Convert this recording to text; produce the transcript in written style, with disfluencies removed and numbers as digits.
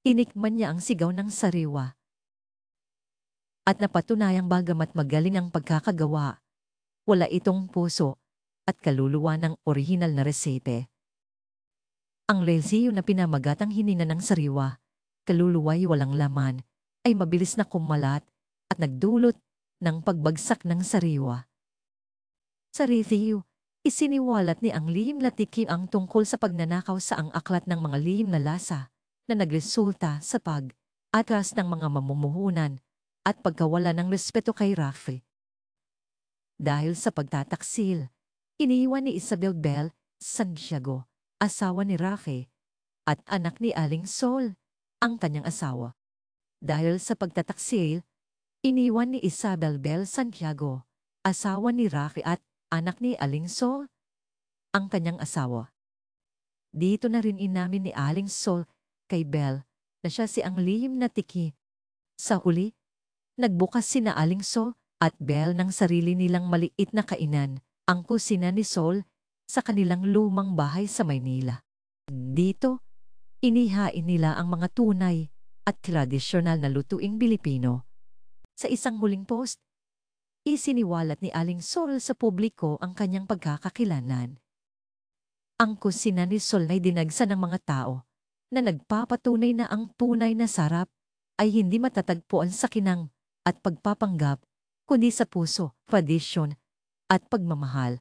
Tinikman niya ang sigaw ng sariwa at napatunayang bagamat magaling ang pagkakagawa, wala itong puso at kaluluwa ng orihinal na resete. Ang resiyo na pinamagatang hinina ng sariwa, kaluluwa'y walang laman, ay mabilis na kumalat at nagdulot ng pagbagsak ng sariwa. Sa resiyo, isiniwalat ni ang lihim na tikim ang tungkol sa pagnanakaw sa ang aklat ng mga lihim na lasa na nagresulta sa pag-atras ng mga mamumuhunan at pagkawala ng respeto kay Rafi. Dahil sa pagtataksil, iniwan ni Isabel Bell Santiago, asawa ni Rafi, at anak ni Aling Sol, ang kanyang asawa. Dahil sa pagtataksil, iniwan ni Isabel Bell Santiago, asawa ni Rafi at anak ni Aling Sol, ang kanyang asawa. Dito na rin inamin ni Aling Sol kay Bell na siya si ang lihim na tiki. Sa huli, nagbukas sina Aling Sol at Bell ng sarili nilang maliit na kainan, ang kusina ni Sol, sa kanilang lumang bahay sa Maynila. Dito, inihain nila ang mga tunay at tradisyonal na lutuing Pilipino. Sa isang huling post, isiniwalat ni Aling Sol sa publiko ang kanyang pagkakakilanlan. Ang kusina ni Sol ay dinagsa ng mga tao na nagpapatunay na ang tunay na sarap ay hindi matatagpuan sa kinang at pagpapanggap, kundi sa puso, tradisyon, at pagmamahal.